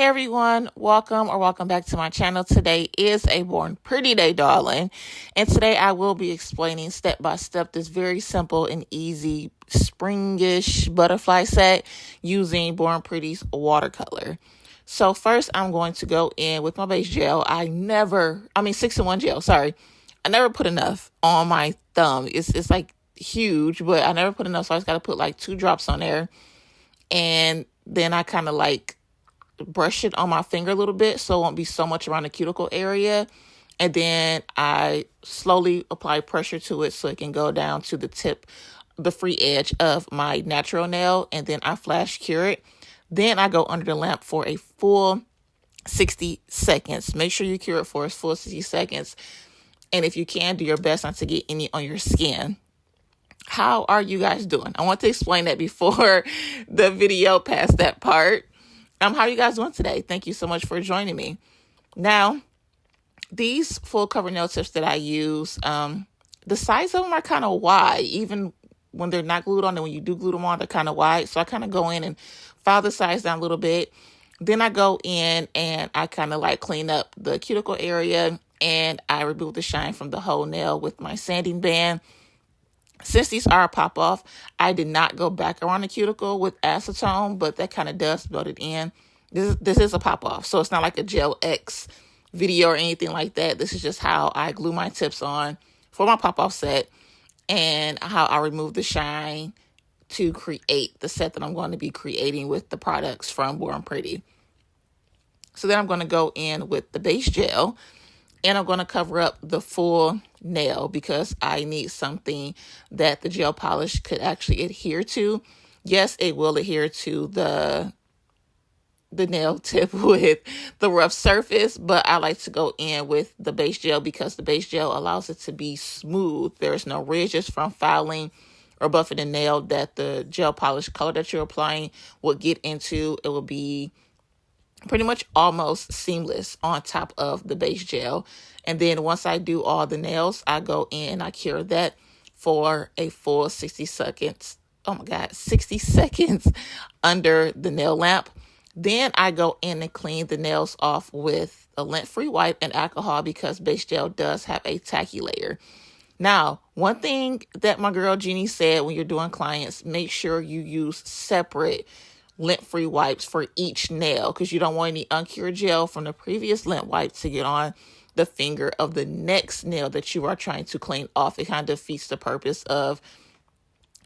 Hey everyone, welcome back to my channel. Today is a Born Pretty Day, darling. And today I will be explaining step by step this very simple and easy springish butterfly set using Born Pretty's watercolor. So first I'm going to go in with my base gel. 6-in-1 gel, sorry. I never put enough on my thumb. It's like huge, but I never put enough, so I just got to put like 2 drops on there. And then I kind of like brush it on my finger a little bit so it won't be so much around the cuticle area. And then I slowly apply pressure to it so it can go down to the tip, the free edge of my natural nail. And then I flash cure it. Then I go under the lamp for a full 60 seconds. Make sure you cure it for a full 60 seconds. And if you can, do your best not to get any on your skin. How are you guys doing? I want to explain that before the video past that part. How are you guys doing today? Thank you so much for joining me. Now, these full cover nail tips that I use, the size of them are kind of wide. Even when they're not glued on, and when you do glue them on, they're kind of wide. So I kind of go in and file the size down a little bit. Then I go in and I kind of like clean up the cuticle area, and I remove the shine from the whole nail with my sanding band. Since these are a pop-off, I did not go back around the cuticle with acetone, but that kind of does build it in. This is a pop-off, so it's not like a Gel X video or anything like that. This is just how I glue my tips on for my pop-off set and how I remove the shine to create the set that I'm going to be creating with the products from Born Pretty. So then I'm going to go in with the base gel, and I'm going to cover up the full nail because I need something that the gel polish could actually adhere to. Yes, it will adhere to the nail tip with the rough surface, but I like to go in with the base gel because the base gel allows it to be smooth. There's no ridges from filing or buffing the nail that the gel polish color that you're applying will get into. It will be pretty much almost seamless on top of the base gel. And then once I do all the nails, I go in and I cure that for a full 60 seconds. Oh my God, 60 seconds under the nail lamp. Then I go in and clean the nails off with a lint-free wipe and alcohol because base gel does have a tacky layer. Now, one thing that my girl Jeannie said when you're doing clients, make sure you use separate lint-free wipes for each nail because you don't want any uncured gel from the previous lint wipe to get on the finger of the next nail that you are trying to clean off. It kind of defeats the purpose of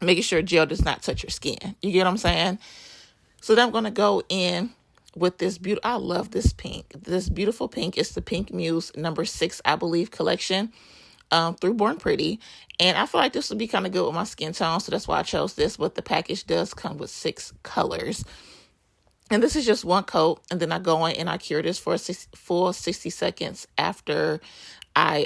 making sure gel does not touch your skin. You get what I'm saying? So then I'm going to go in with this beautiful, I love this pink. This beautiful pink is the Pink Muse number 6, I believe, collection through Born Pretty. And I feel like this would be kind of good with my skin tone, so that's why I chose this. But the package does come with 6 colors. And this is just one coat, and then I go in and I cure this for a full 60 seconds after I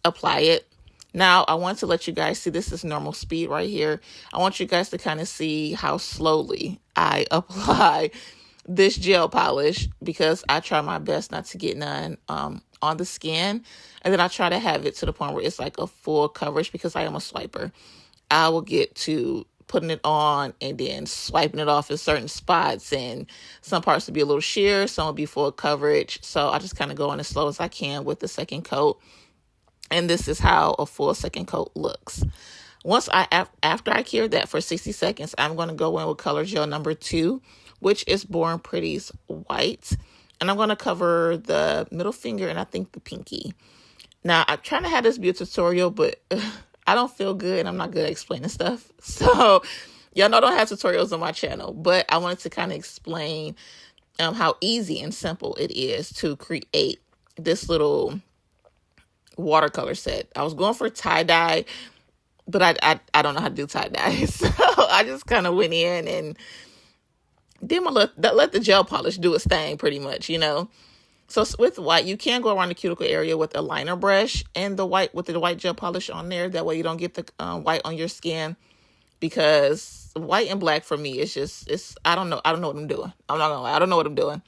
apply it. Now, I want to let you guys see, this is normal speed right here. I want you guys to kind of see how slowly I apply this gel polish because I try my best not to get none on the skin. And then I try to have it to the point where it's like a full coverage because I am a swiper. I will get to putting it on and then swiping it off in certain spots, and some parts will be a little sheer, some will be full coverage. So I just kind of go on as slow as I can with the second coat. And this is how a full second coat looks. After I cure that for 60 seconds, I'm going to go in with color gel number 2, which is Born Pretty's white. And I'm going to cover the middle finger and I think the pinky. Now, I'm trying to have this be a tutorial, but I don't feel good and I'm not good at explaining stuff. So, y'all know I don't have tutorials on my channel, but I wanted to kind of explain how easy and simple it is to create this little watercolor set. I was going for tie-dye, but I don't know how to do tie-dye. So, I just kind of went in and did let the gel polish do its thing pretty much, you know. So with white, you can go around the cuticle area with a liner brush and the white gel polish on there. That way you don't get the white on your skin, because white and black for me I don't know what I'm doing. I'm not gonna lie, I don't know what I'm doing.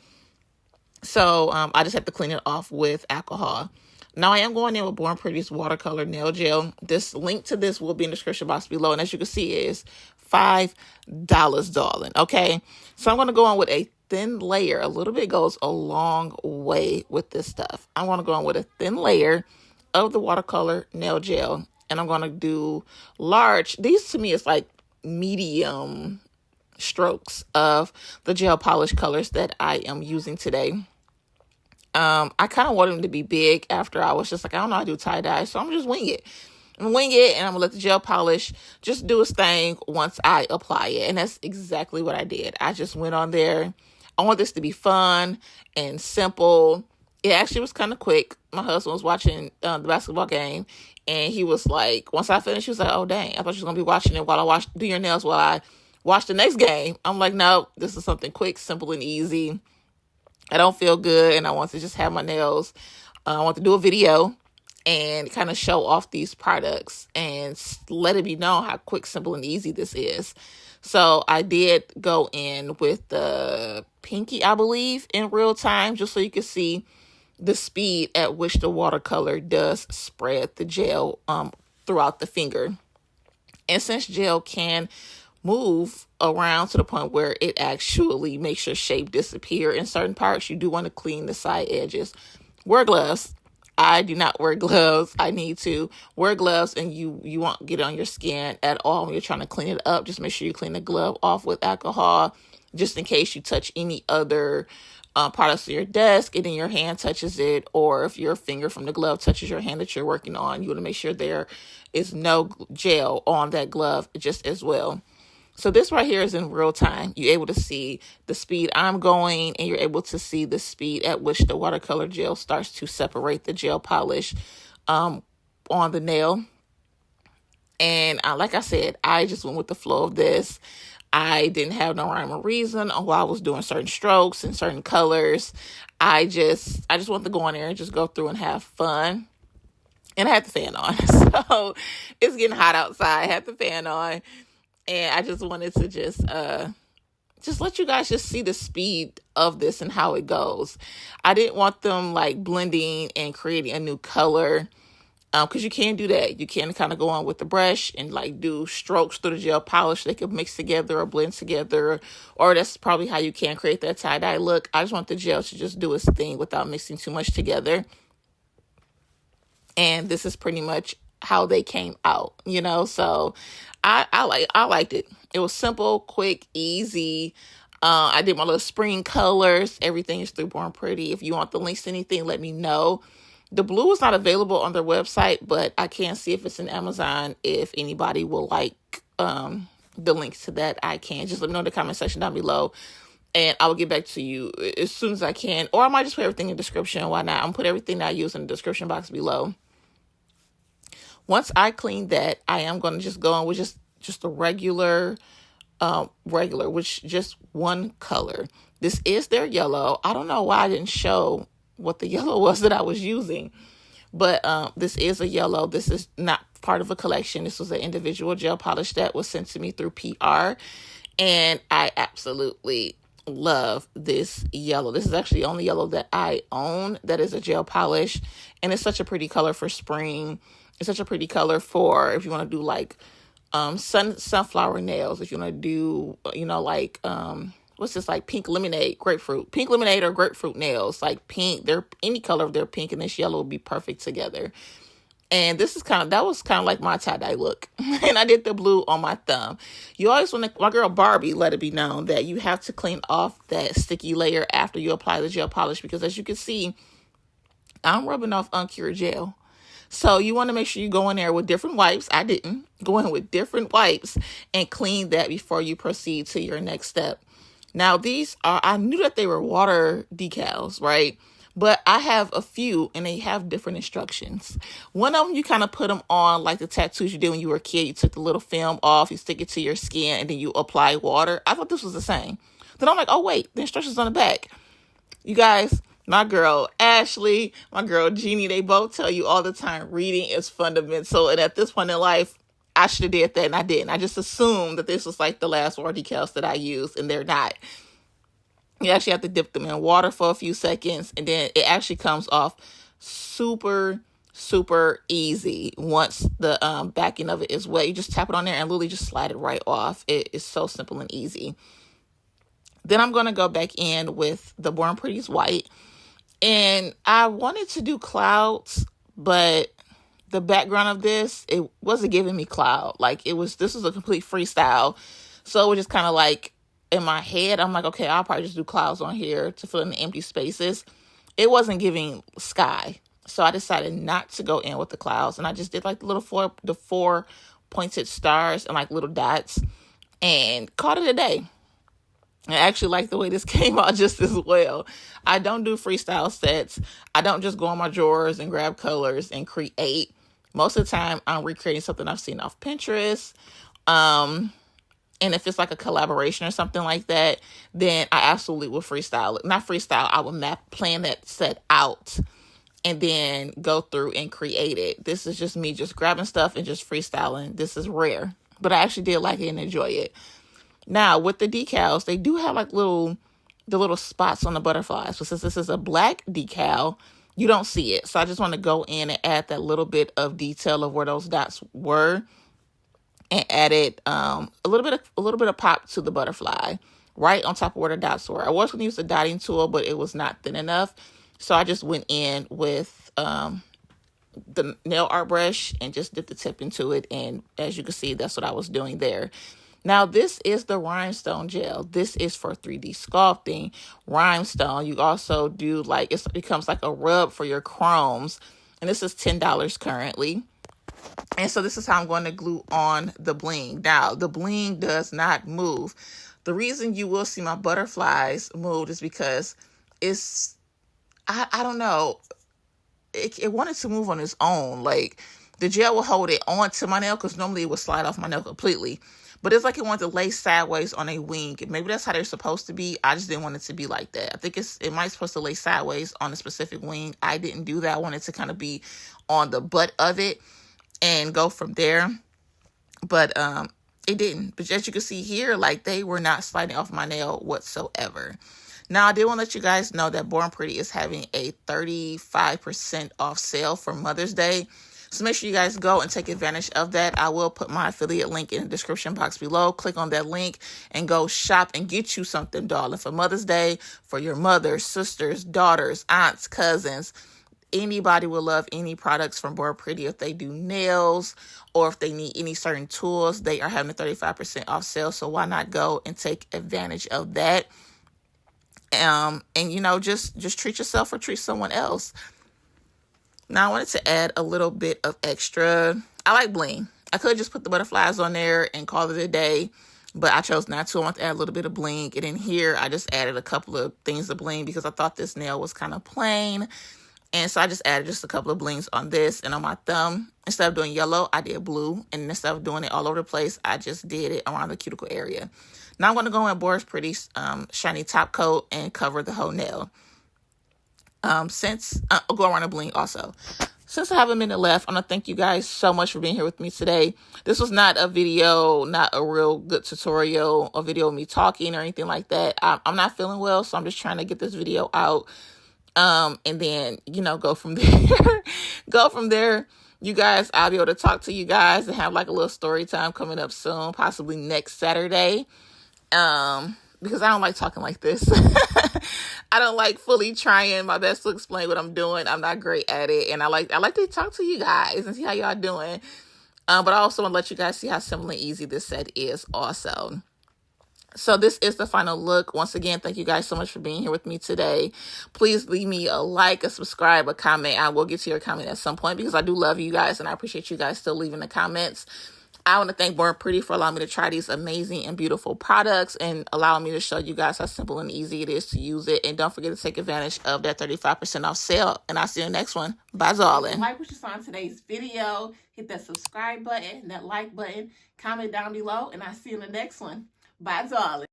So I just have to clean it off with alcohol. Now I am going in with Born Pretty's watercolor nail gel. This link to this will be in the description box below, and as you can see, it is $5, darling. Okay, so I'm going to go on with a thin layer. A little bit goes a long way with this stuff. I want to go in with a thin layer of the watercolor nail gel, and I'm going to do large. These to me is like medium strokes of the gel polish colors that I am using today. I kind of want them to be big after I was just like, I don't know how to do tie-dye, so I'm just wing it. And I'm gonna let the gel polish just do its thing once I apply it. And that's exactly what I did. I just went on there. I want this to be fun and simple. It actually was kind of quick. My husband was watching the basketball game, and he was like, once I finished, he was like, oh, dang, I thought you were going to be watching it while I do your nails while I watch the next game. I'm like, no, this is something quick, simple, and easy. I don't feel good, and I want to just have my nails. I want to do a video and kind of show off these products and let it be known how quick, simple, and easy this is. So I did go in with the pinky, I believe, in real time, just so you can see the speed at which the watercolor does spread the gel throughout the finger. And since gel can move around to the point where it actually makes your shape disappear in certain parts, you do want to clean the side edges. Wear gloves. I do not wear gloves. I need to wear gloves, and you won't get on your skin at all when you're trying to clean it up. Just make sure you clean the glove off with alcohol, just in case you touch any other products on your desk and then your hand touches it, or if your finger from the glove touches your hand that you're working on, you want to make sure there is no gel on that glove just as well. So this right here is in real time. You're able to see the speed I'm going, and you're able to see the speed at which the watercolor gel starts to separate the gel polish on the nail. And like I said, I just went with the flow of this. I didn't have no rhyme or reason on why I was doing certain strokes and certain colors. I just wanted to go in there and just go through and have fun. And I had the fan on. So it's getting hot outside. I had the fan on. And I just wanted to just let you guys just see the speed of this and how it goes. I didn't want them like blending and creating a new color, because you can do that. You can kind of go on with the brush and like do strokes through the gel polish. They could mix together or blend together, or that's probably how you can create that tie-dye look. I just want the gel to just do its thing without mixing too much together. And this is pretty much how they came out, so I liked it. It was simple, quick, easy. I did my little spring colors. Everything is through Born Pretty. If you want the links to anything, let me know. The blue is not available on their website, but I can see if it's in Amazon. If anybody will like the links to that, I can. Just let me know in the comment section down below, and I will get back to you as soon as I can. Or I might just put everything in the description. Why not? I'm going to put everything that I use in the description box below. Once I clean that, I am going to just go in with just a regular, which just one color. This is their yellow. I don't know why I didn't show what the yellow was that I was using, but this is a yellow. This is not part of a collection. This was an individual gel polish that was sent to me through PR, and I absolutely love this yellow. This is actually the only yellow that I own that is a gel polish, and it's such a pretty color for spring. It's such a pretty color for if you want to do like sunflower nails. If you want to do, like what's this, like pink lemonade, pink lemonade or grapefruit nails, like pink. They're any color of their pink and this yellow will be perfect together. And this is that was kind of like my tie-dye look. And I did the blue on my thumb. You always want to, my girl Barbie let it be known that you have to clean off that sticky layer after you apply the gel polish, because as you can see, I'm rubbing off uncured gel. So you want to make sure you go in there with different wipes. I didn't go in with different wipes and clean that before you proceed to your next step. Now these are, I knew that they were water decals, right? But I have a few and they have different instructions. One of them, you kind of put them on like the tattoos you did when you were a kid. You took the little film off, you stick it to your skin, and then you apply water. I thought this was the same. Then I'm like, oh wait, the instructions on the back. You guys, my girl Ashley, my girl Jeannie, they both tell you all the time, reading is fundamental. And at this point in life, I should have did that and I didn't. I just assumed that this was like the last water decals that I used, and they're not. You actually have to dip them in water for a few seconds, and then it actually comes off super, super easy. Once the backing of it is wet, you just tap it on there and literally just slide it right off. It is so simple and easy. Then I'm going to go back in with the Born Pretty's white. And I wanted to do clouds, but the background of this, it wasn't giving me cloud. Like this was a complete freestyle. So it was just kind of like in my head, I'm like, okay, I'll probably just do clouds on here to fill in the empty spaces. It wasn't giving sky. So I decided not to go in with the clouds. And I just did like the four pointed stars and like little dots and called it a day. I actually like the way this came out just as well. I don't do freestyle sets. I don't just go on my drawers and grab colors and create. Most of the time, I'm recreating something I've seen off Pinterest. And if it's like a collaboration or something like that, then I absolutely will freestyle it. Not freestyle, I will plan that set out and then go through and create it. This is just me just grabbing stuff and just freestyling. This is rare, but I actually did like it and enjoy it. Now, with the decals, they do have like the little spots on the butterflies. So since this is a black decal, you don't see it. So I just want to go in and add that little bit of detail of where those dots were and added a little bit of pop to the butterfly right on top of where the dots were. I was going to use the dotting tool, but it was not thin enough. So I just went in with the nail art brush and just dipped the tip into it. And as you can see, that's what I was doing there. Now, this is the rhinestone gel. This is for 3D sculpting. Rhinestone, you also do like, it becomes like a rub for your chromes. And this is $10 currently. And so this is how I'm going to glue on the bling. Now, the bling does not move. The reason you will see my butterflies move is because it's, I don't know, it wanted to move on its own. Like, the gel will hold it onto my nail because normally it would slide off my nail completely. But it's like it wanted to lay sideways on a wing. Maybe that's how they're supposed to be. I just didn't want it to be like that. I think it might be supposed to lay sideways on a specific wing. I didn't do that. I wanted to kind of be on the butt of it and go from there. But it didn't. But as you can see here, like they were not sliding off my nail whatsoever. Now, I did want to let you guys know that Born Pretty is having a 35% off sale for Mother's Day. So make sure you guys go and take advantage of that. I will put my affiliate link in the description box below. Click on that link and go shop and get you something, darling, for Mother's Day, for your mother, sisters, daughters, aunts, cousins. Anybody will love any products from Born Pretty. If they do nails or if they need any certain tools, they are having a 35% off sale. So why not go and take advantage of that? And, you know, just treat yourself or treat someone else. Now, I wanted to add a little bit of extra. I like bling. I could just put the butterflies on there and call it a day, but I chose not to. I want to add a little bit of bling. And in here, I just added a couple of things of bling because I thought this nail was kind of plain. And so I just added just a couple of blings on this and on my thumb. Instead of doing yellow, I did blue. And instead of doing it all over the place, I just did it around the cuticle area. Now I'm going to go in Born Pretty's shiny top coat and cover the whole nail. I'll go around the bling also. Since I have a minute left, I want to thank you guys so much for being here with me today. This was not a video, not a real good tutorial, a video of me talking or anything like that. I'm not feeling well, so I'm just trying to get this video out. And then, you know, go from there. Go from there. You guys, I'll be able to talk to you guys and have like a little story time coming up soon, possibly next Saturday. Because I don't like talking like this. I don't like fully trying my best to explain what I'm doing. I'm not great at it. And I like to talk to you guys and see how y'all doing. But I also want to let you guys see how simple and easy this set is also. So this is the final look. Once again, thank you guys so much for being here with me today. Please leave me a like, a subscribe, a comment. I will get to your comment at some point because I do love you guys and I appreciate you guys still leaving the comments. I want to thank Born Pretty for allowing me to try these amazing and beautiful products and allowing me to show you guys how simple and easy it is to use it. And don't forget to take advantage of that 35% off sale. And I'll see you in the next one. Bye, darling. Like what you saw in today's video. Hit that subscribe button, that like button, comment down below, and I'll see you in the next one. Bye, darling.